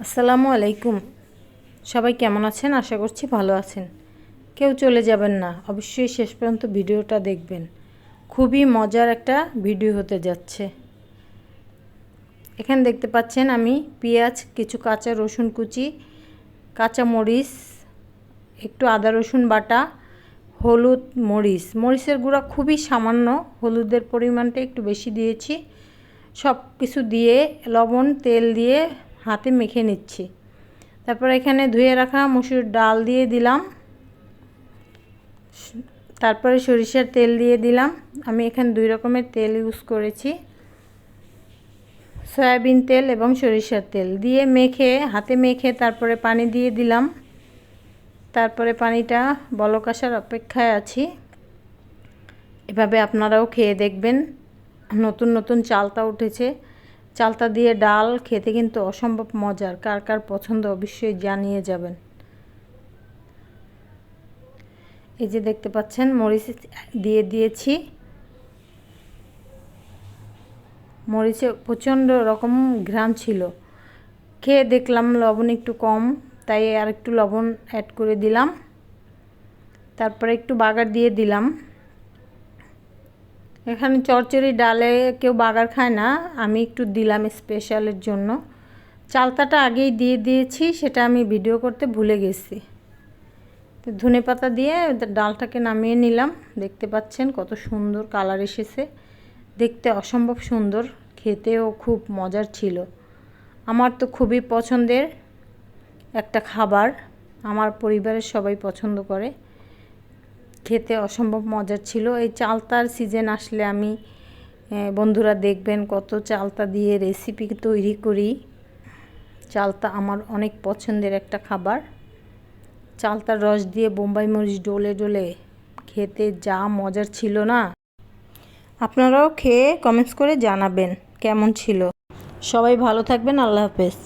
আসসালামু আলাইকুম। সবাই কেমন আছেন? আশা করছি ভালো আছেন। কেউ চলে যাবেন না, অবশ্যই শেষ পর্যন্ত ভিডিওটা দেখবেন। খুবই মজার একটা ভিডিও হতে যাচ্ছে। এখানে দেখতে পাচ্ছেন আমি পেঁয়াজ, কিছু কাঁচা রসুন কুচি, কাঁচা মরিচ, একটু আদা রসুন বাটা, হলুদ, মরিচের গুঁড়া খুবই সামান্য, হলুদের পরিমাণটা একটু বেশি দিয়েছি। সব কিছু দিয়ে লবণ তেল দিয়ে হাতে মেখে নিচ্ছি। তারপর এখানে ধুয়ে রাখা মসুর ডাল দিয়ে দিলাম। তারপরে সরিষার তেল দিয়ে দিলাম। আমি এখানে দুই রকমের তেল ইউজ করেছি, সয়াবিন তেল এবং সরিষার তেল দিয়ে মেখে হাতে মেখে তারপরে পানি দিয়ে দিলাম। তারপরে পানিটা বলক আসার অপেক্ষায় আছি। এভাবে আপনারাও খেয়ে দেখবেন। নতুন নতুন চালতা উঠেছে, চালতা দিয়ে ডাল খেতে কিন্তু অসম্ভব মজার। কার কার পছন্দ অবশ্যই জানিয়ে যাবেন। এই যে দেখতে পাচ্ছেন মরিচ দিয়ে দিয়েছি। মরিচে প্রচণ্ড রকম ঘ্রাণ ছিল। খেয়ে দেখলাম লবণ একটু কম, তাই আর একটু লবণ অ্যাড করে দিলাম। তারপরে একটু বাগার দিয়ে দিলাম। এখানে চচ্চড়ি ডালে কেউ বাগার খায় না, আমি একটু দিলাম স্পেশালের জন্য। চালতাটা আগেই দিয়ে দিয়েছি, সেটা আমি ভিডিও করতে ভুলে গেছি। তো ধনেপাতা দিয়ে ডালটাকে নামিয়ে নিলাম। দেখতে পাচ্ছেন কত সুন্দর কালার এসেছে, দেখতে অসম্ভব সুন্দর, খেতেও খুব মজার ছিল। আমার তো খুবই পছন্দের একটা খাবার, আমার পরিবারের সবাই পছন্দ করে। খেতে অসম্ভব মজার ছিল। এই চালতার সিজন আসলে আমি বন্ধুরা দেখবেন কত চালতা দিয়ে রেসিপি তৈরি করি। চালতা আমার অনেক পছন্দের একটা খাবার। চালতার রস দিয়ে বোম্বাই মরিচ ডলে ডলে খেতে যা মজার ছিল না। আপনারাও খেয়ে কমেন্টস করে জানাবেন কেমন ছিল। সবাই ভালো থাকবেন। আল্লাহ হাফেজ।